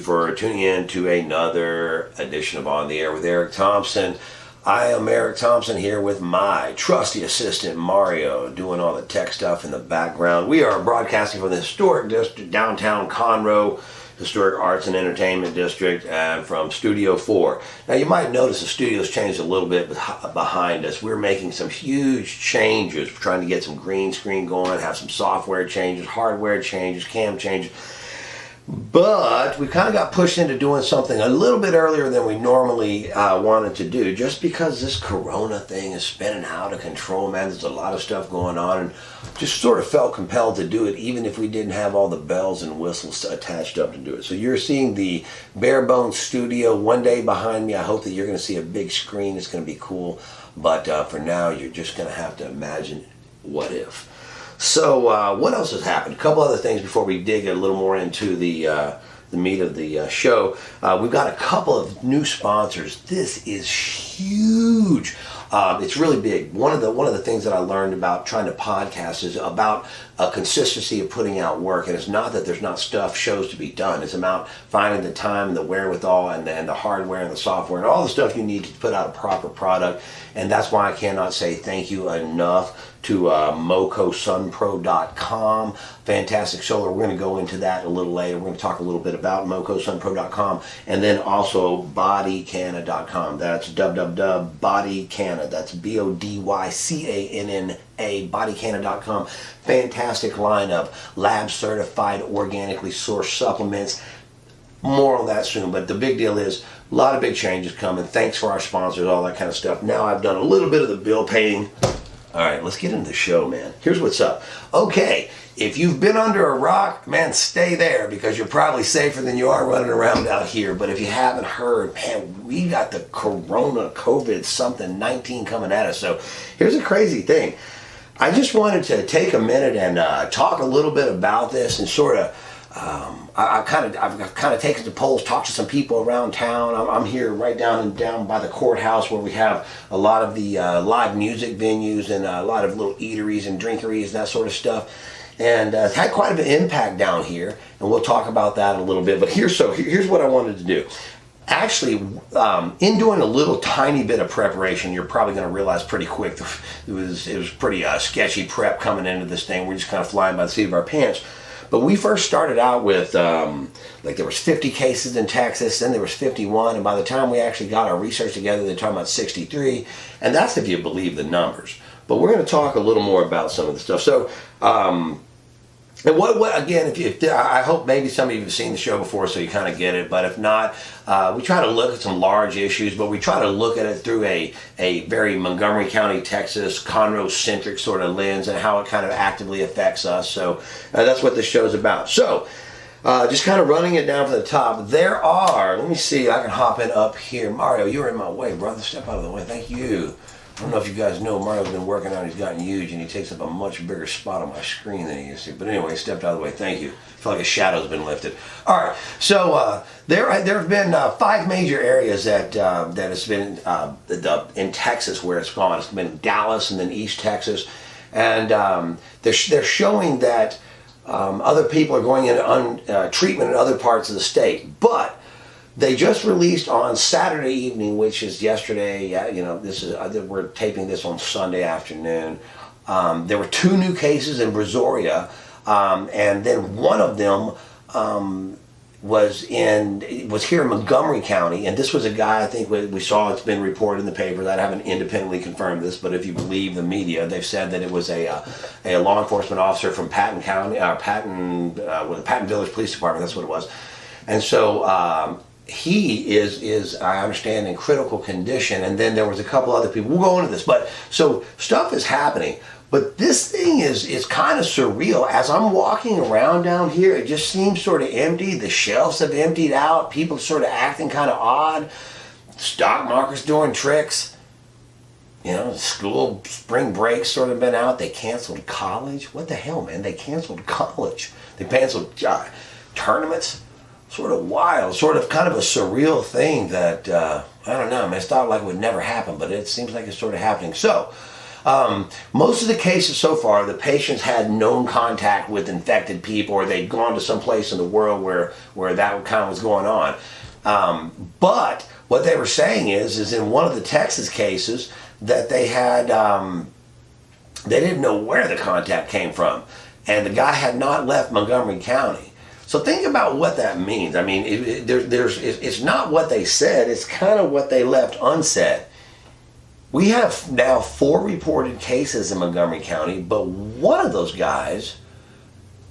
for tuning in to another edition of On the Air with Eric Thompson. I am Eric Thompson here with my trusty assistant Mario, doing all the tech stuff in the background. We are broadcasting from the historic district, downtown Conroe, Historic Arts and Entertainment District, and from Studio 4. Now you might notice the studio's changed a little bit behind us. We're making some huge changes. We're trying to get some green screen going, have some software changes, hardware changes, cam changes. But we kind of got pushed into doing something a little bit earlier than we normally wanted to do, just because this corona thing is spinning out of control, man. There's a lot of stuff going on, and just sort of felt compelled to do it even if we didn't have all the bells and whistles attached up to do it. So you're seeing the bare bones studio one day behind me. I hope that you're going to see a big screen. It's going to be cool, but for now you're just going to have to imagine what if. So what else has happened? A couple other things before we dig a little more into the meat of the show. We've got a couple of new sponsors. This is huge. It's really big. One of the things that I learned about trying to podcast is about a consistency of putting out work. And it's not that there's not shows to be done. It's about finding the time and the wherewithal and the hardware and the software and all the stuff you need to put out a proper product. And that's why I cannot say thank you enough to mocosunpro.com. Fantastic solar. We're going to go into that a little later. We're going to talk a little bit about mocosunpro.com, and then also bodycanna.com. That's www.bodycanna. That's BODYCANNA, bodycanna.com. Fantastic lineup. Lab certified, organically sourced supplements. More on that soon, but the big deal is a lot of big changes coming. Thanks for our sponsors, all that kind of stuff. Now I've done a little bit of the bill paying. All right, let's get into the show, man. Here's what's up. Okay, if you've been under a rock, man, stay there, because you're probably safer than you are running around out here. But if you haven't heard, man, we got the corona, COVID something 19 coming at us. So here's a crazy thing. I just wanted to take a minute and talk a little bit about this and sort of I've kind of taken the polls, talked to some people around town. I'm here right down by the courthouse, where we have a lot of the live music venues and a lot of little eateries and drinkeries, that sort of stuff. And it's had quite an impact down here, and we'll talk about that a little bit. But here's what I wanted to do. Actually, in doing a little tiny bit of preparation, you're probably going to realize pretty quick it was pretty sketchy prep coming into this thing. We're just kind of flying by the seat of our pants. But we first started out with, like there was 50 cases in Texas, then there was 51, and by the time we actually got our research together, they're talking about 63, and that's if you believe the numbers. But we're going to talk a little more about some of the stuff. So, and what again, I hope maybe some of you have seen the show before, so you kind of get it, but if not, we try to look at some large issues, but we try to look at it through a very Montgomery County, Texas, Conroe-centric sort of lens, and how it kind of actively affects us. So that's what this show's about. So just kind of running it down from the top, there are, let me see, I can hop in up here. Mario, you're in my way, brother. Step out of the way. Thank you. I don't know if you guys know, Mario's been working out. He's gotten huge, and he takes up a much bigger spot on my screen than he used to. But anyway, he stepped out of the way. Thank you. I feel like a shadow's been lifted. All right. So there have been 5 major areas that has been in Texas where it's gone. It's been Dallas and then East Texas, and they're showing that other people are going into treatment in other parts of the state, but they just released on Saturday evening, which is yesterday. We're taping this on Sunday afternoon. There were 2 new cases in Brazoria, and then one of them was here in Montgomery County, and this was a guy. I think we saw, it's been reported in the paper. I haven't independently confirmed this, but if you believe the media, they've said that it was a law enforcement officer from Patton County, Patton Village Police Department. That's what it was, and so. He is, I understand, in critical condition, and then there was a couple other people. We'll go into this, but so stuff is happening. But this thing is kind of surreal. As I'm walking around down here, it just seems sort of empty. The shelves have emptied out. People sort of acting kind of odd. Stock market's doing tricks. You know, school spring break's sort of been out. They canceled college. What the hell, man? They canceled college. They canceled tournaments. Sort of wild, sort of kind of a surreal thing that, I don't know, man, it's thought like it would never happen, but it seems like it's sort of happening. So, Most of the cases so far, the patients had known contact with infected people, or they'd gone to some place in the world where that kind of was going on. But what they were saying is in one of the Texas cases that they had, they didn't know where the contact came from, and the guy had not left Montgomery County. So think about what that means. I mean, it's not what they said, it's kind of what they left unsaid. We have now 4 reported cases in Montgomery County, but one of those guys,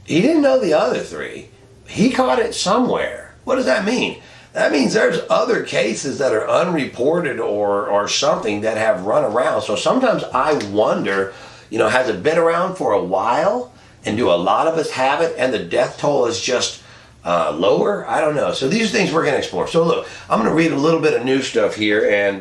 he didn't know the other 3. He caught it somewhere. What does that mean? That means there's other cases that are unreported or something that have run around. So sometimes I wonder, has it been around for a while? And do a lot of us have it and the death toll is just lower? I don't know. So these are things we're going to explore. So look, I'm going to read a little bit of new stuff here and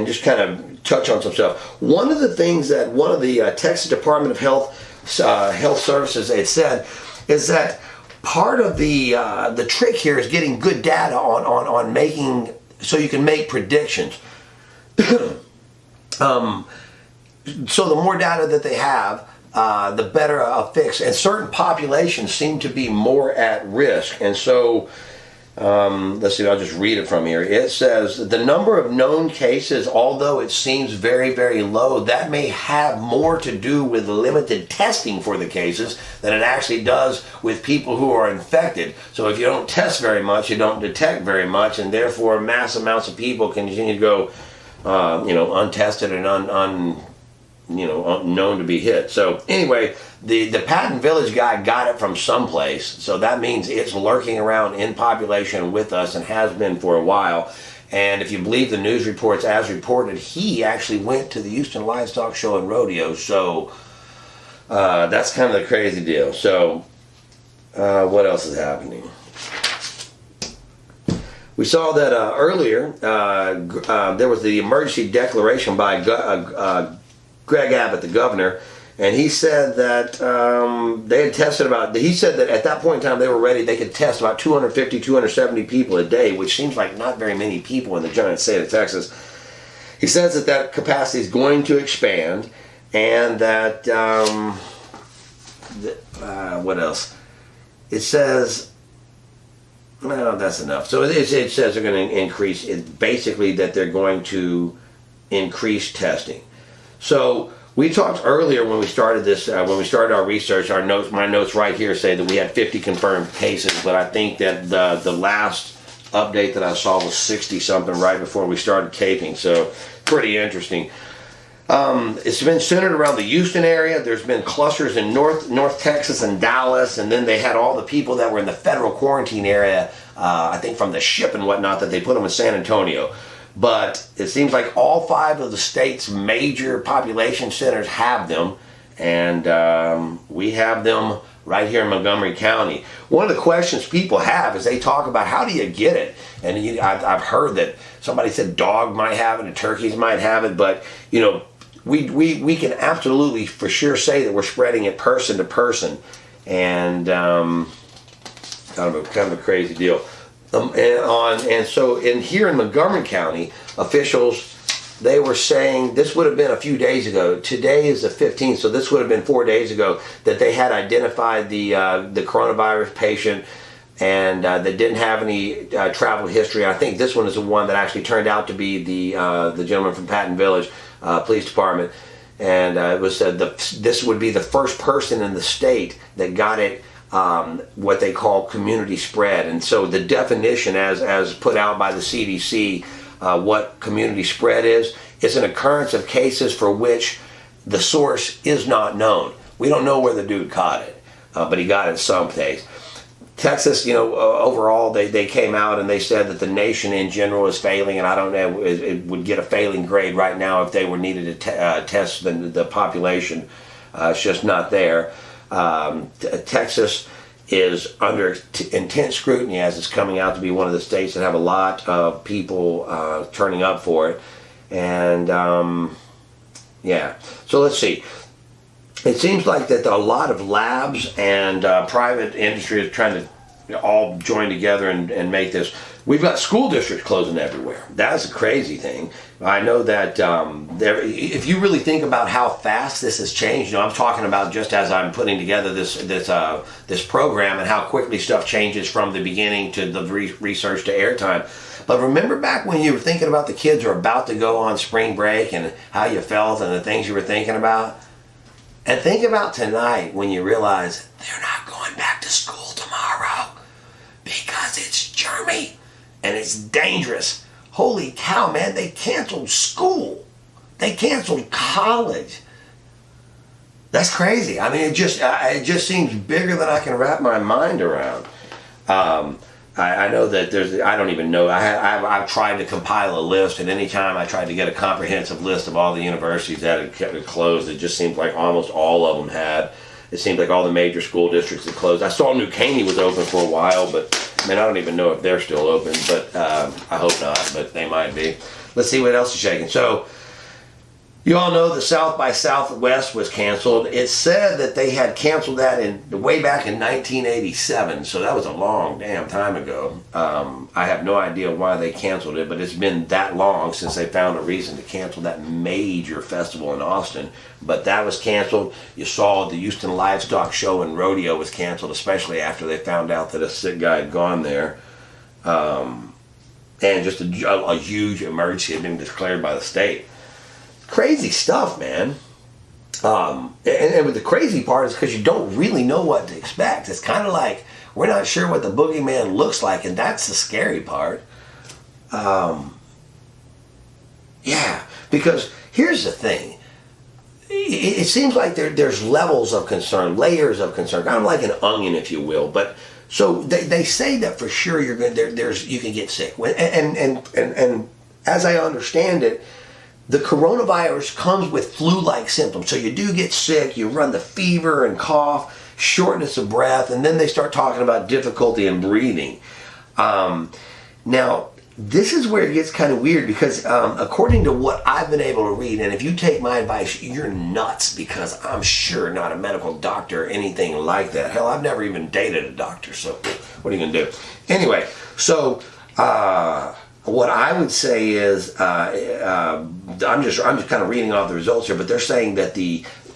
just kind of touch on some stuff. One of the things that one of the Texas Department of Health Services had said is that part of the trick here is getting good data on making, so you can make predictions. So the more data that they have, the better a fix. And certain populations seem to be more at risk. And so, let's see, I'll just read it from here. It says, the number of known cases, although it seems very, very low, that may have more to do with limited testing for the cases than it actually does with people who are infected. So if you don't test very much, you don't detect very much, and therefore mass amounts of people continue to go, untested and unknown to be hit. So anyway, the Patton Village guy got it from someplace, so that means it's lurking around in population with us and has been for a while. And if you believe the news reports as reported, he actually went to the Houston Livestock Show and Rodeo. So that's kind of the crazy deal. So what else is happening? We saw that earlier there was the emergency declaration by Greg Abbott, the governor, and he said that they had tested he said that at that point in time they were ready, they could test about 250, 270 people a day, which seems like not very many people in the giant state of Texas. He says that capacity is going to expand, and that, what else? It says, well, that's enough. So it says they're going to increase, basically that they're going to increase testing. So we talked earlier when we started this, when we started our research, my notes right here say that we had 50 confirmed cases, but I think that the last update that I saw was 60 something right before we started caping. So pretty interesting. It's been centered around the Houston area. There's been clusters in North Texas and Dallas, and then they had all the people that were in the federal quarantine area, I think from the ship and whatnot, that they put them in San Antonio. But it seems like all 5 of the state's major population centers have them, and we have them right here in Montgomery County. One of the questions people have is they talk about, how do you get it? And I've heard that somebody said dog might have it and turkeys might have it, but we can absolutely for sure say that we're spreading it person to person, and kind of a crazy deal. And so here in Montgomery County, officials, they were saying, this would have been a few days ago. Today is the 15th, so this would have been 4 days ago, that they had identified the coronavirus patient, and they didn't have any travel history. I think this one is the one that actually turned out to be the gentleman from Patton Village Police Department, and it was said this would be the first person in the state that got it. What they call community spread. And so the definition as put out by the CDC, what community spread is, it's an occurrence of cases for which the source is not known. We don't know where the dude caught it, but he got it someplace. Texas, overall, they came out and they said that the nation in general is failing, and I don't know, it would get a failing grade right now if they were needed to test the population. It's just not there. Texas is under intense scrutiny, as it's coming out to be one of the states that have a lot of people turning up for it. And yeah, so let's see. It seems like that a lot of labs and private industry is trying to all join together and make this. We've got school districts closing everywhere. That's a crazy thing. I know that if you really think about how fast this has changed, I'm talking about just as I'm putting together this program and how quickly stuff changes from the beginning to the research to airtime. But remember back when you were thinking about the kids who are about to go on spring break and how you felt and the things you were thinking about? And think about tonight when you realize they're not going back to school tomorrow because it's germy and it's dangerous. Holy cow, man, they canceled school. They canceled college. That's crazy. I mean, it just seems bigger than I can wrap my mind around. I know that I don't even know. I've tried to compile a list, and anytime I tried to get a comprehensive list of all the universities that had kept closed, it just seemed like almost all of them had. It seemed like all the major school districts had closed. I saw New Caney was open for a while, but man, I don't even know if they're still open, but I hope not, but they might be. Let's see what else is shaking. So, you all know the South by Southwest was canceled. It said that they had canceled that way back in 1987, so that was a long damn time ago. I have no idea why they canceled it, but it's been that long since they found a reason to cancel that major festival in Austin. But that was canceled. You saw the Houston Livestock Show and Rodeo was canceled, especially after they found out that a sick guy had gone there. And just a huge emergency had been declared by the state. Crazy stuff, man. And the crazy part is because you don't really know what to expect. It's kind of like we're not sure what the boogeyman looks like, and that's the scary part. Yeah, because here's the thing. It seems like there's levels of concern, layers of concern, kind of like an onion, if you will. But so they say that for sure you can get sick, and as I understand it, the coronavirus comes with flu-like symptoms. So you do get sick, you run the fever and cough, shortness of breath, and then they start talking about difficulty in breathing. Now, this is where it gets kind of weird because according to what I've been able to read, and if you take my advice, you're nuts because I'm sure not a medical doctor or anything like that. Hell, I've never even dated a doctor, so what are you going to do? Anyway, so what I would say is, I'm just kind of reading off the results here, but they're saying that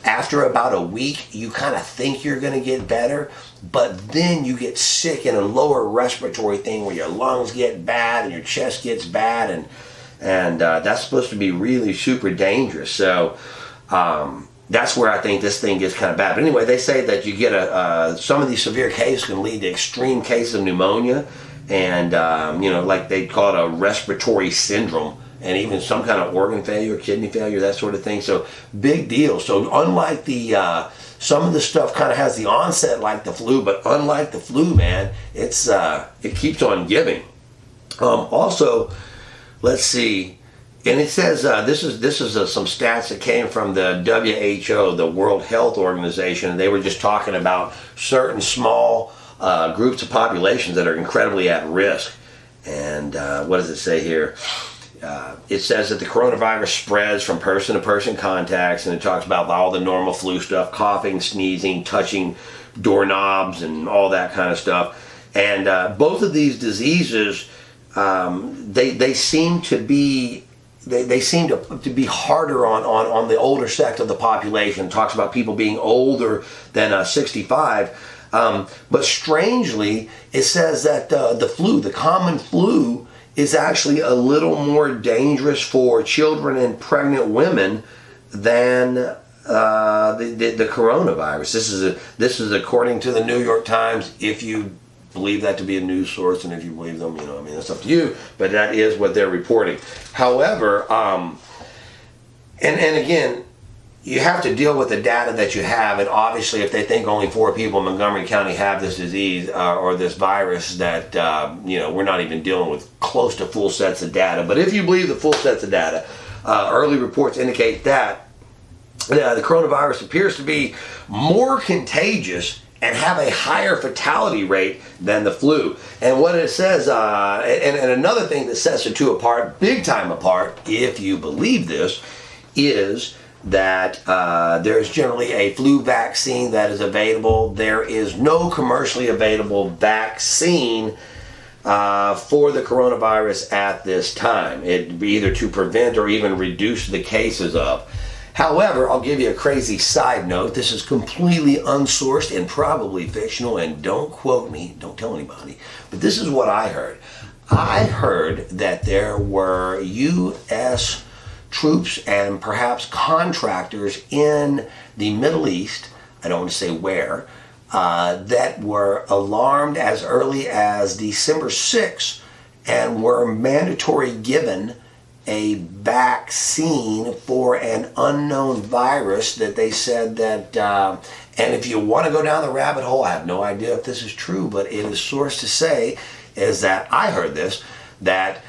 after about a week, you kind of think you're going to get better, but then you get sick in a lower respiratory thing where your lungs get bad and your chest gets bad, and that's supposed to be really super dangerous. So that's where I think this thing gets kind of bad. But anyway, they say that you get some of these severe cases can lead to extreme cases of pneumonia. And, like they call it a respiratory syndrome, and even some kind of organ failure, kidney failure, that sort of thing. So big deal. So unlike some of the stuff kind of has the onset like the flu, but unlike the flu, man, it keeps on giving. Also, let's see. And it says this is some stats that came from the WHO, the World Health Organization. They were just talking about certain small groups of populations that are incredibly at risk. And what does it say here? It says that the coronavirus spreads from person-to-person contacts, and it talks about all the normal flu stuff, coughing, sneezing, touching doorknobs, and all that kind of stuff. And both of these diseases, they seem to be to be harder on the older sect of the population. It talks about people being older than 65. But strangely, it says that the common flu, is actually a little more dangerous for children and pregnant women than the coronavirus. This is according to the New York Times. If you believe that to be a news source, and if you believe them, that's up to you. But that is what they're reporting. However, and again, you have to deal with the data that you have, and obviously if they think only 4 people in Montgomery County have this disease or this virus, that we're not even dealing with close to full sets of data. But if you believe the full sets of data, early reports indicate that the coronavirus appears to be more contagious and have a higher fatality rate than the flu. And what it says, and another thing that sets the two apart, big time apart, if you believe this, is that there's generally a flu vaccine that is available. There is no commercially available vaccine for the coronavirus at this time. It'd be either to prevent or even reduce the cases of. However, I'll give you a crazy side note. This is completely unsourced and probably fictional, and don't quote me, don't tell anybody, but this is what I heard. I heard that there were U.S. troops and perhaps contractors in the Middle East, I don't want to say where, that were alarmed as early as December 6th and were mandatory given a vaccine for an unknown virus that they said that, and if you want to go down the rabbit hole, I have no idea if this is true, but it is sourced to say, is that, I heard this, that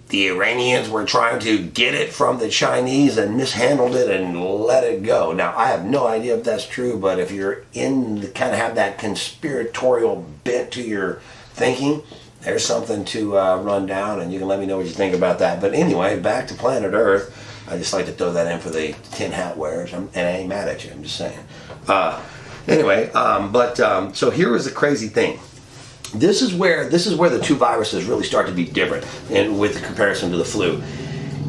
the Iranians were trying to get it from the Chinese and mishandled it and let it go. Now, I have no idea if that's true, but if you're kind of have that conspiratorial bent to your thinking, there's something to run down, and you can let me know what you think about that. But anyway, back to planet Earth. I just like to throw that in for the tin hat wearers, and I ain't mad at you, I'm just saying. So here is the crazy thing. This is where the two viruses really start to be different, and with the comparison to the flu.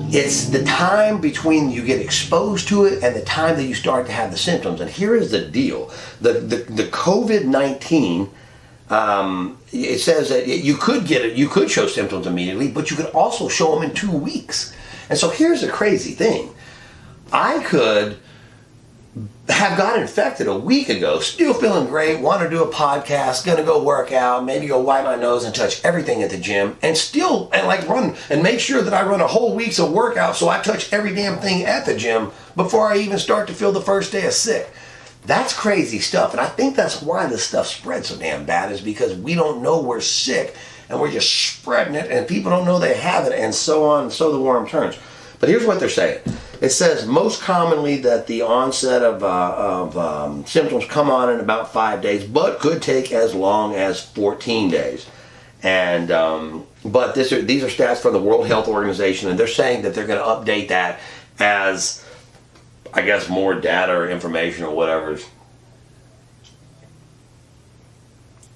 It's the time between you get exposed to it and the time that you start to have the symptoms. And here is the deal: the COVID-19. It says that you could get it, you could show symptoms immediately, but you could also show them in 2 weeks. And so here's the crazy thing: I could have got infected a week ago, still feeling great, want to do a podcast, gonna go work out, maybe go wipe my nose and touch everything at the gym, and run and make sure that I run a whole week's of workout so I touch every damn thing at the gym before I even start to feel the first day of sick. That's crazy stuff, and I think that's why this stuff spreads so damn bad, is because we don't know we're sick and we're just spreading it, and people don't know they have it, and so on, so the worm turns. But here's what they're saying. It says most commonly that the onset of symptoms come on in about 5 days, but could take as long as 14 days. And but these are stats from the World Health Organization, and they're saying that they're going to update that as, I guess, more data or information or whatever.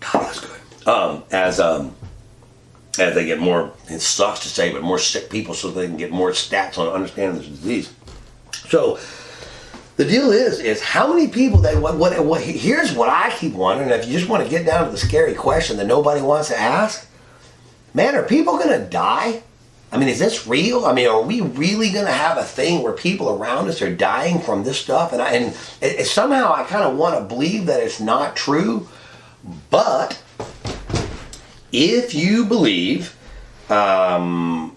God, that's good. As they get more, it sucks to say, but more sick people, so they can get more stats on understanding this disease. So the deal is how many people here's what I keep wondering. If you just want to get down to the scary question that nobody wants to ask, man, are people going to die? I mean, is this real? I mean, are we really going to have a thing where people around us are dying from this stuff? And somehow I kind of want to believe that it's not true, but if you believe globally,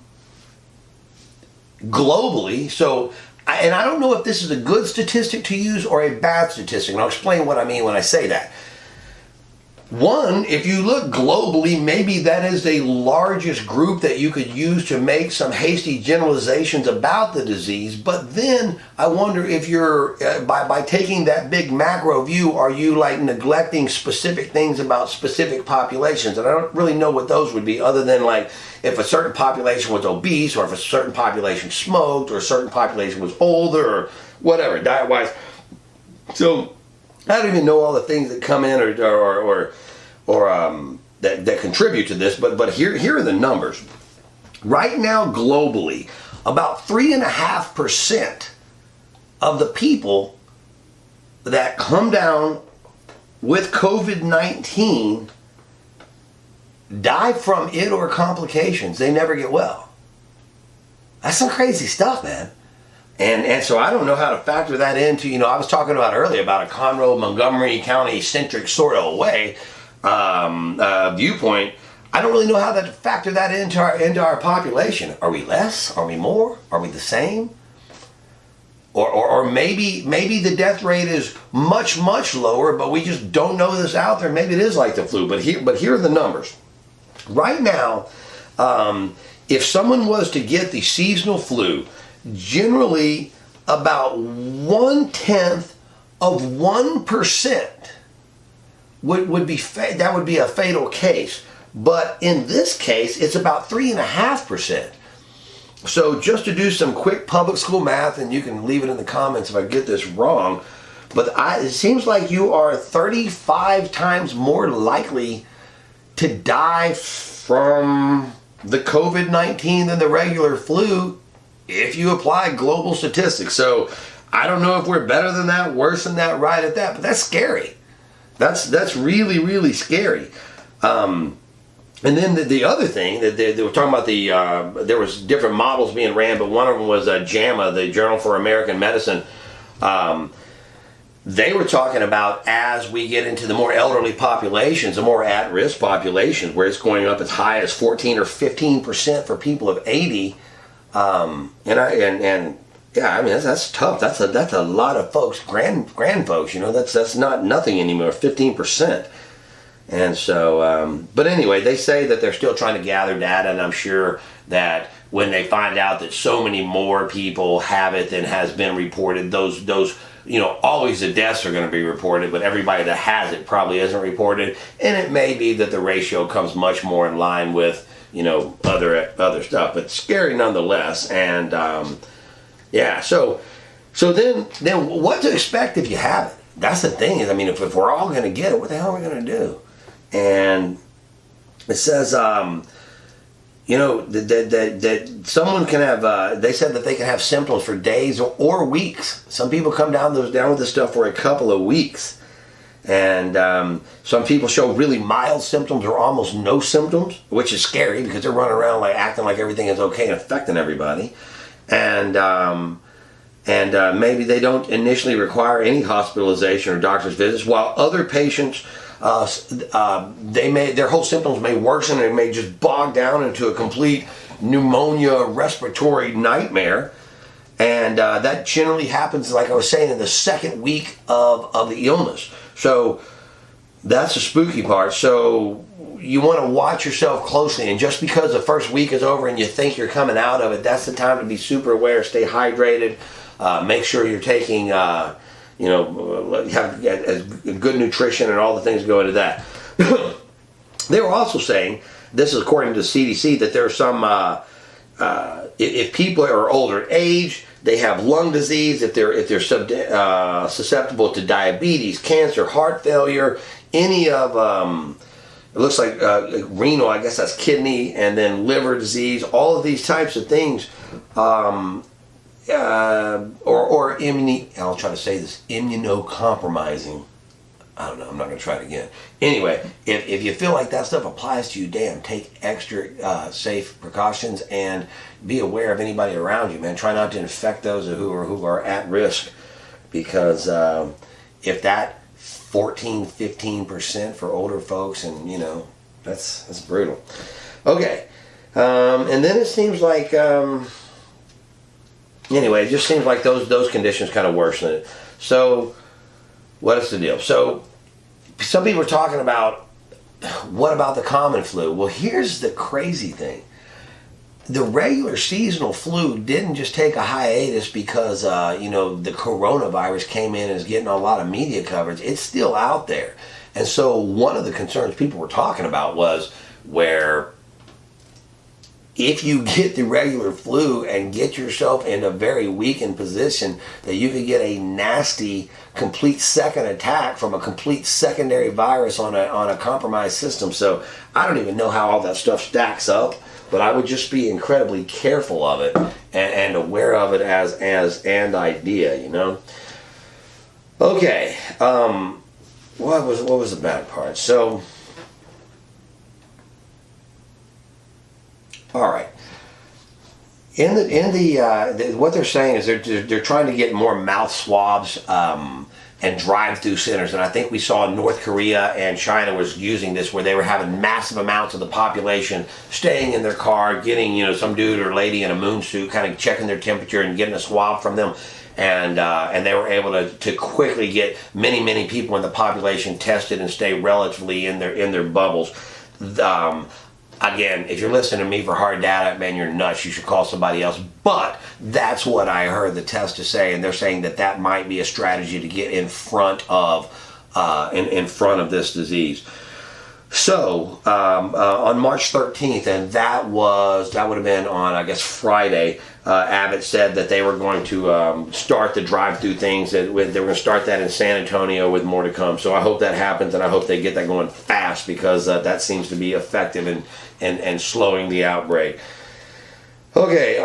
and I don't know if this is a good statistic to use or a bad statistic, and I'll explain what I mean when I say that. One, if you look globally, maybe that is the largest group that you could use to make some hasty generalizations about the disease. But then I wonder if you're, by taking that big macro view, are you like neglecting specific things about specific populations? And I don't really know what those would be, other than like if a certain population was obese, or if a certain population smoked, or a certain population was older, or whatever, diet-wise. So I don't even know all the things that come in that contribute to this, but here are the numbers. Right now, globally, about 3.5% of the people that come down with COVID-19 die from it or complications. They never get well. That's some crazy stuff, man. And so I don't know how to factor that into, I was talking about earlier about a Conroe, Montgomery County centric sort of way, viewpoint. I don't really know how to factor that into our population. Are we less? Are we more? Are we the same? Or maybe the death rate is much, much lower, but we just don't know this out there. Maybe it is like the flu, but here are the numbers. Right now, if someone was to get the seasonal flu, generally about 0.1% would be that would be a fatal case. But in this case, it's about 3.5%. So just to do some quick public school math, and you can leave it in the comments if I get this wrong, but it seems like you are 35 times more likely to die from the COVID-19 than the regular flu if you apply global statistics. So I don't know if we're better than that, worse than that, right at that, but that's scary. That's really, really scary. And then the other thing that they were talking about, there was different models being ran, but one of them was JAMA, the Journal for American Medicine. They were talking about as we get into the more elderly populations, the more at-risk populations, where it's going up as high as 14 or 15% for people of 80. Yeah, I mean that's tough. That's a lot of folks, grand folks. You know, that's not nothing anymore. 15%. And so, but anyway, they say that they're still trying to gather data, and I'm sure that when they find out that so many more people have it than has been reported, those you know, always the deaths are going to be reported, but everybody that has it probably isn't reported, and it may be that the ratio comes much more in line with, you know, other stuff, but scary nonetheless. And yeah, so then what to expect if you have it? That's the thing. Is, I mean, if we're all going to get it, what the hell are we going to do? And it says, you know, that someone can have, they said that they can have symptoms for days or weeks. Some people come down with this stuff for a couple of weeks. And some people show really mild symptoms or almost no symptoms, which is scary because they're running around like acting like everything is okay and affecting everybody. And maybe they don't initially require any hospitalization or doctor's visits, while other patients, their whole symptoms may worsen and it may just bog down into a complete pneumonia respiratory nightmare. And that generally happens, like I was saying, in the second week of the illness. So that's the spooky part. So you want to watch yourself closely. And just because the first week is over and you think you're coming out of it, that's the time to be super aware, stay hydrated, make sure you're taking, you know, have good nutrition and all the things go into that. They were also saying, this is according to the CDC, that there are some, if people are older in age, they have lung disease, if they're susceptible to diabetes, cancer, heart failure, any of, it looks like renal, I guess that's kidney, and then liver disease, all of these types of things, I'll try to say this, immunocompromising. I don't know, I'm not going to try it again. Anyway, if you feel like that stuff applies to you, take extra safe precautions and be aware of anybody around you, man. Try not to infect those who are at risk, because if that 14-15% for older folks, and you know, that's brutal. Okay, and then it seems like anyway, it just seems like those conditions kind of worsen it. So what is the deal? So some people are talking about, what about the common flu? Well, here's the crazy thing. The regular seasonal flu didn't just take a hiatus because, you know, the coronavirus came in and is getting a lot of media coverage. It's still out there. And so one of the concerns people were talking about was where if you get the regular flu and get yourself in a very weakened position, that you could get a nasty, complete second attack from a complete secondary virus on a compromised system. So I don't even know how all that stuff stacks up, but I would just be incredibly careful of it and aware of it as an idea, you know. Okay, what was the bad part? So, all right. In the what they're saying is they're trying to get more mouth swabs and drive-through centers, and I think we saw North Korea and China was using this, where they were having massive amounts of the population staying in their car, getting, you know, some dude or lady in a moon suit, kind of checking their temperature and getting a swab from them, and they were able to quickly get many people in the population tested and stay relatively in their bubbles. Again, if you're listening to me for hard data, man, you're nuts. You should call somebody else. But that's what I heard the testers say, and they're saying that might be a strategy to get in front of this disease. So on March 13th, and that would have been on, I guess, Friday, Abbott said that they were going to start the drive-through things. They were going to start that in San Antonio with more to come. So I hope that happens, and I hope they get that going fast, because that seems to be effective in slowing the outbreak. Okay,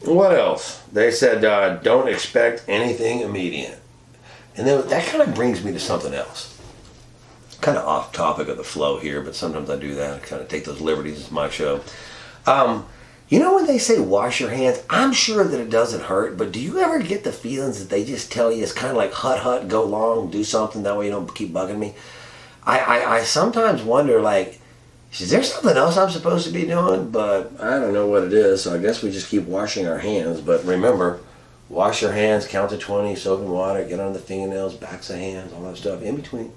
what else? They said don't expect anything immediate. And then that kind of brings me to something else. Kind of off topic of the flow here, but sometimes I do that. I kind of take those liberties. It's my show. You know when they say wash your hands, I'm sure that it doesn't hurt, but do you ever get the feelings that they just tell you it's kind of like hut, go long, do something, that way you don't keep bugging me? I sometimes wonder, like, is there something else I'm supposed to be doing? But I don't know what it is, so I guess we just keep washing our hands. But remember, wash your hands, count to 20, soap and water, get on the fingernails, backs of hands, all that stuff in between.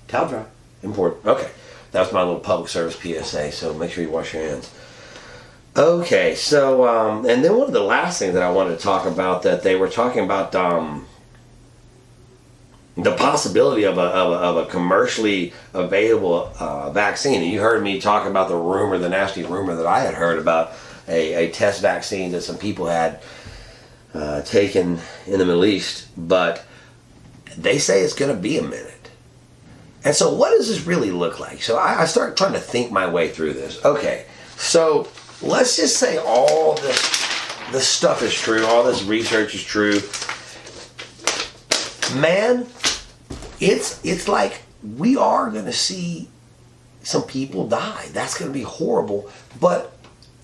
Towel dry. Important. Okay. That was my little public service PSA, so make sure you wash your hands. Okay, so, and then one of the last things that I wanted to talk about, that they were talking about the possibility of a commercially available vaccine. And you heard me talk about the nasty rumor that I had heard about a test vaccine that some people had taken in the Middle East, but they say it's going to be a minute. And so what does this really look like? So I start trying to think my way through this. Okay, so let's just say all this stuff is true, all this research is true. Man, it's like we are going to see some people die. That's going to be horrible. But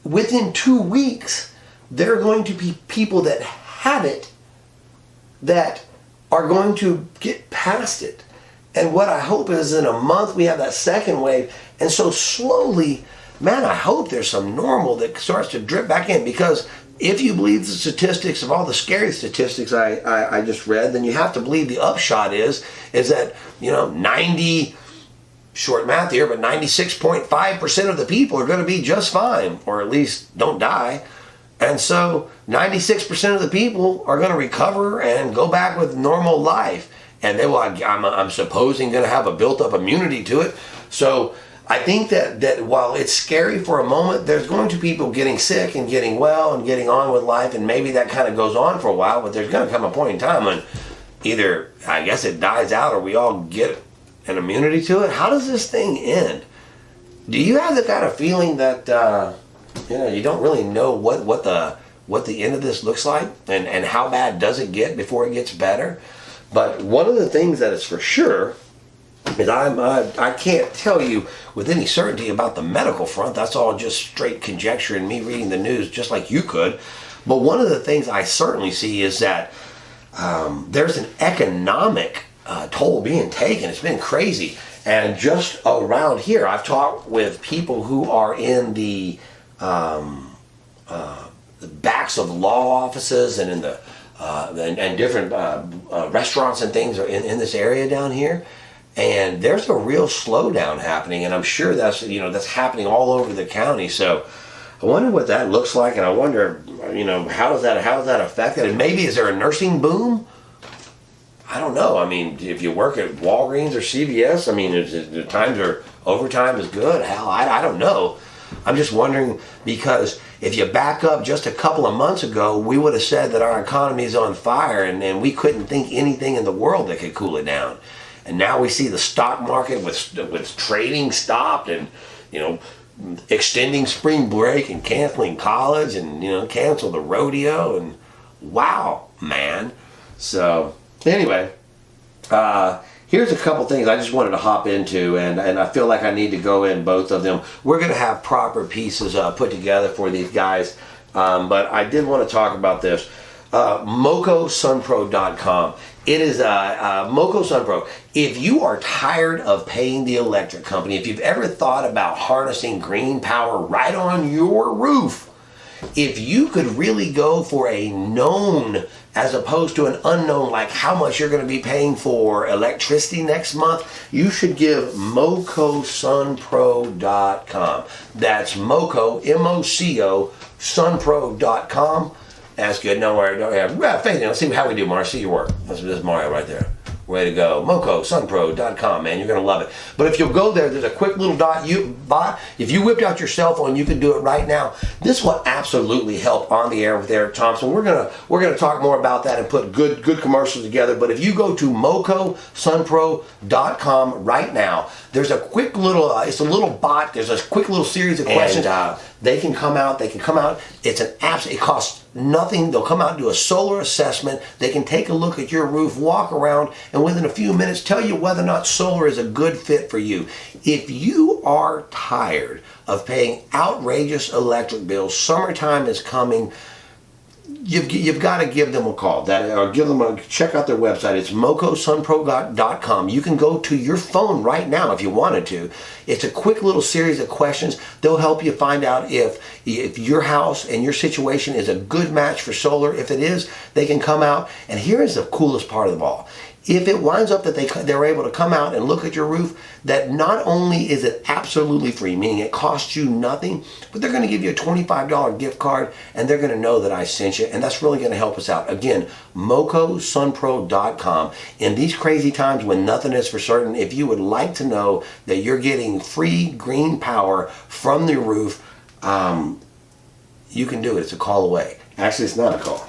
within 2 weeks, there are going to be people that have it that are going to get past it. And what I hope is in a month we have that second wave. And so slowly, man, I hope there's some normal that starts to drip back in. Because if you believe the statistics of all the scary statistics I just read, then you have to believe the upshot is that, 90, short math here, but 96.5% of the people are going to be just fine, or at least don't die. And so 96% of the people are going to recover and go back with normal life. And they will, I'm supposing, going to have a built-up immunity to it. So I think that while it's scary for a moment, there's going to be people getting sick and getting well and getting on with life, and maybe that kind of goes on for a while, but there's going to come a point in time when either, I guess, it dies out or we all get an immunity to it. How does this thing end? Do you have the kind of feeling that, you don't really know what the end of this looks like, and how bad does it get before it gets better? But one of the things that is for sure is I can't tell you with any certainty about the medical front. That's all just straight conjecture and me reading the news just like you could. But one of the things I certainly see is that there's an economic toll being taken. It's been crazy. And just around here, I've talked with people who are in the backs of law offices and in the and different restaurants and things are in this area down here, and there's a real slowdown happening, and I'm sure that's happening all over the county. So I wonder what that looks like, and I wonder how does that affect it? And maybe is there a nursing boom? I don't know. I mean, if you work at Walgreens or CVS, I mean, the times are overtime is good. Hell, I don't know. I'm just wondering, because if you back up just a couple of months ago, we would have said that our economy is on fire and we couldn't think anything in the world that could cool it down. And now we see the stock market with trading stopped and, extending spring break and canceling college and, cancel the rodeo. And wow, man. So anyway, here's a couple things I just wanted to hop into, and I feel like I need to go in both of them. We're going to have proper pieces put together for these guys, but I did want to talk about this. MocoSunPro.com. It is Moco SunPro. If you are tired of paying the electric company, if you've ever thought about harnessing green power right on your roof, if you could really go for a known as opposed to an unknown, like how much you're going to be paying for electricity next month, you should give MocoSunPro.com. That's Moco, M-O-C-O, sunpro.com. That's good. No worry. Don't have faith. Let's see how we do, Mario. See your work. This is Mario right there. Way to go. MocoSunPro.com, man. You're going to love it. But if you'll go there, there's a quick little bot. If you whipped out your cell phone, you can do it right now. This will absolutely help on the air with Eric Thompson. We're gonna talk more about that and put good commercials together. But if you go to MocoSunPro.com right now, there's a quick little, it's a little bot. There's a quick little series of questions. And, they can come out. It's an it costs nothing. They'll come out and do a solar assessment. They can take a look at your roof, walk around, and within a few minutes tell you whether or not solar is a good fit for you. If you are tired of paying outrageous electric bills, summertime is coming. You've got to give them a call. Check out their website. It's MocoSunPro.com. You can go to your phone right now if you wanted to. It's a quick little series of questions. They'll help you find out if your house and your situation is a good match for solar. If it is, they can come out. And here is the coolest part of all. If it winds up that they're able to come out and look at your roof, that not only is it absolutely free, meaning it costs you nothing, but they're going to give you a $25 gift card, and they're going to know that I sent you, and that's really going to help us out. Again, MocoSunPro.com. In these crazy times when nothing is for certain, if you would like to know that you're getting free green power from the roof, you can do it. It's a call away. Actually, it's not a call.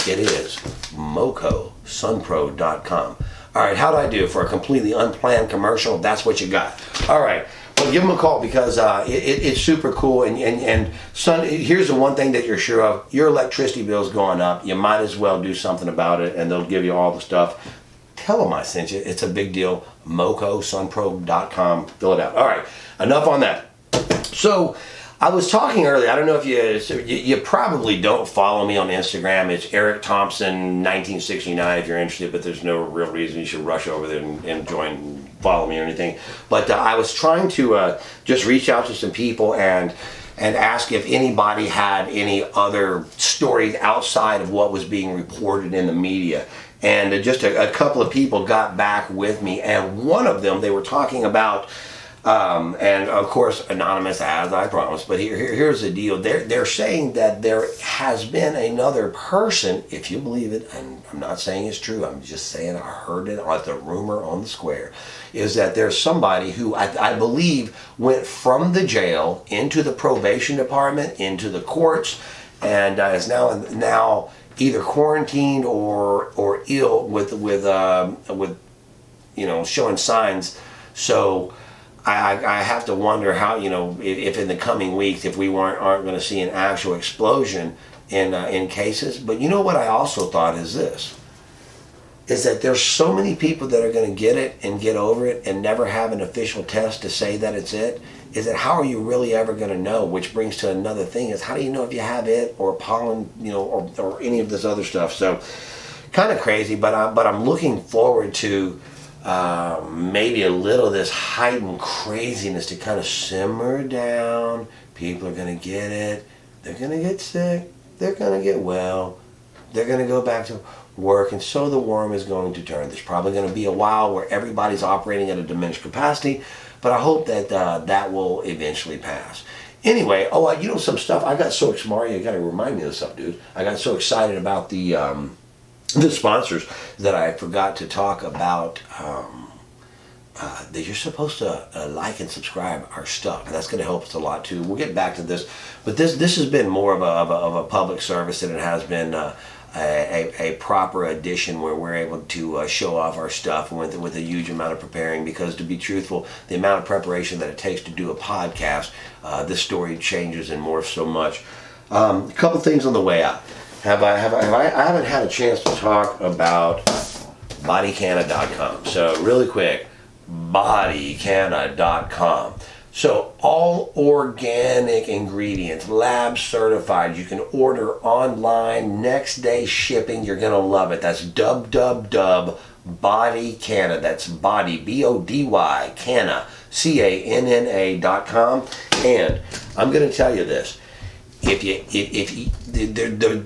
It is MocoSunPro.com. All right, how do I do for a completely unplanned commercial? That's what you got. All right, well, give them a call because it's super cool. And son, here's the one thing that you're sure of: your electricity bill's going up. You might as well do something about it, and they'll give you all the stuff. Tell them I sent you. It's a big deal. MocoSunPro.com. Fill it out. All right, enough on that. So, I was talking earlier, I don't know if you probably don't follow me on Instagram. It's Eric Thompson 1969 if you're interested, but there's no real reason you should rush over there and follow me or anything. But I was trying to just reach out to some people and ask if anybody had any other stories outside of what was being reported in the media. And just a couple of people got back with me, and one of them, they were talking about and of course anonymous as I promised, but here's the deal. They're saying that there has been another person, if you believe it, and I'm not saying it's true, I'm just saying I heard it as a rumor on the square, is that there's somebody who I believe went from the jail into the probation department, into the courts, and is now either quarantined or ill with showing signs. So I have to wonder how, if in the coming weeks, if we aren't going to see an actual explosion in cases. But you know what I also thought is this, is that there's so many people that are going to get it and get over it and never have an official test to say that it's it. Is that how are you really ever going to know? Which brings to another thing, is how do you know if you have it or pollen, or any of this other stuff? So kind of crazy, but I'm looking forward to maybe a little of this heightened craziness to kind of simmer down. People are going to get it. They're going to get sick. They're going to get well. They're going to go back to work, and so the worm is going to turn. There's probably going to be a while where everybody's operating at a diminished capacity, but I hope that that will eventually pass. Anyway, some stuff. I got so smart. You got to remind me of this stuff, dude. I got so excited about the sponsors that I forgot to talk about that you're supposed to like and subscribe our stuff, and that's going to help us a lot too. We'll get back to this, but this has been more of a public service than it has been a proper edition where we're able to show off our stuff with a huge amount of preparing, because to be truthful, the amount of preparation that it takes to do a podcast, this story changes and morphs so much. A couple things on the way out. I haven't had a chance to talk about bodycanna.com. So really quick, bodycanna.com. So all organic ingredients, lab certified. You can order online, next day shipping. You're going to love it. That's bodycanna. That's body, B-O-D-Y, canna, C-A-N-N-A.com. And I'm going to tell you this.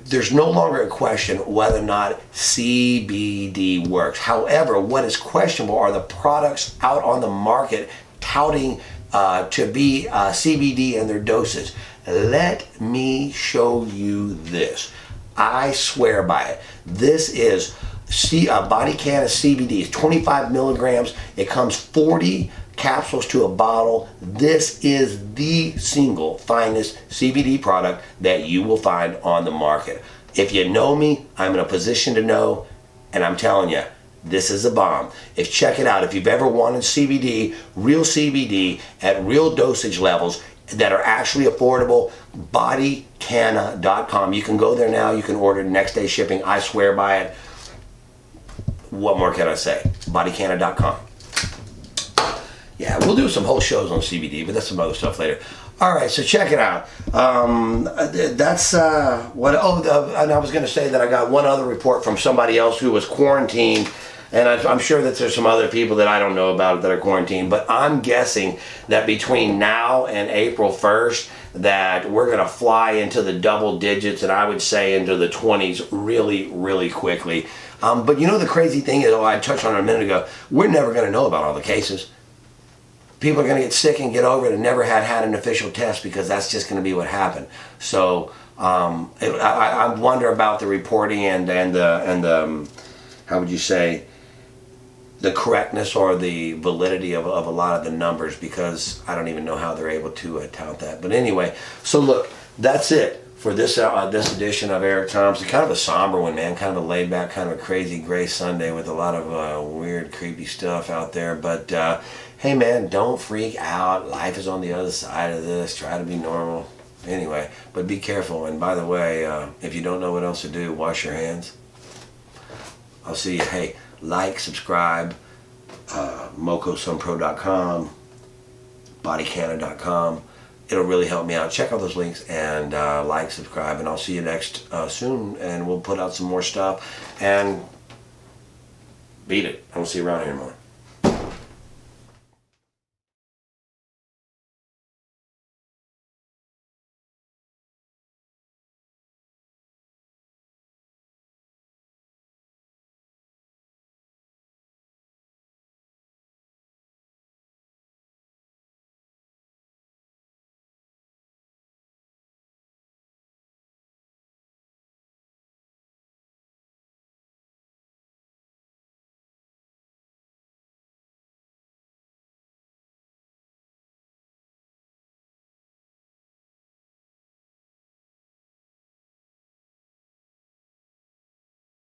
There's no longer a question whether or not CBD works. However, what is questionable are the products out on the market touting to be CBD and their dosage. Let me show you this. I swear by it. This is Body Canna CBD is 25 milligrams. It comes 40 capsules to a bottle. This is the single finest CBD product that you will find on the market. If you know me, I'm in a position to know, and I'm telling you, this is a bomb. Check it out. If you've ever wanted CBD, real CBD at real dosage levels that are actually affordable, bodycanna.com. You can go there now. You can order next day shipping. I swear by it. What more can I say? Bodycanna.com. Yeah, we'll do some whole shows on CBD, but that's some other stuff later. All right, so check it out. That's what. And I was going to say that I got one other report from somebody else who was quarantined, and I'm sure that there's some other people that I don't know about that are quarantined. But I'm guessing that between now and April 1st, that we're going to fly into the double digits, and I would say into the 20s really, really quickly. But you know the crazy thing is, I touched on it a minute ago. We're never going to know about all the cases. People are going to get sick and get over it and never had an official test, because that's just going to be what happened. So I wonder about the reporting and the how would you say, the correctness or the validity of a lot of the numbers, because I don't even know how they're able to tout that. But anyway, so look, that's it for this edition of Eric Thompson. Kind of a somber one, man. Kind of a laid back, kind of a crazy gray Sunday with a lot of weird, creepy stuff out there. But hey, man, don't freak out. Life is on the other side of this. Try to be normal. Anyway, but be careful. And by the way, if you don't know what else to do, wash your hands. I'll see you. Hey, like, subscribe, MocoSunPro.com, bodycanna.com. It'll really help me out. Check out those links and like, subscribe, and I'll see you next soon, and we'll put out some more stuff. And beat it. I don't see you around here anymore.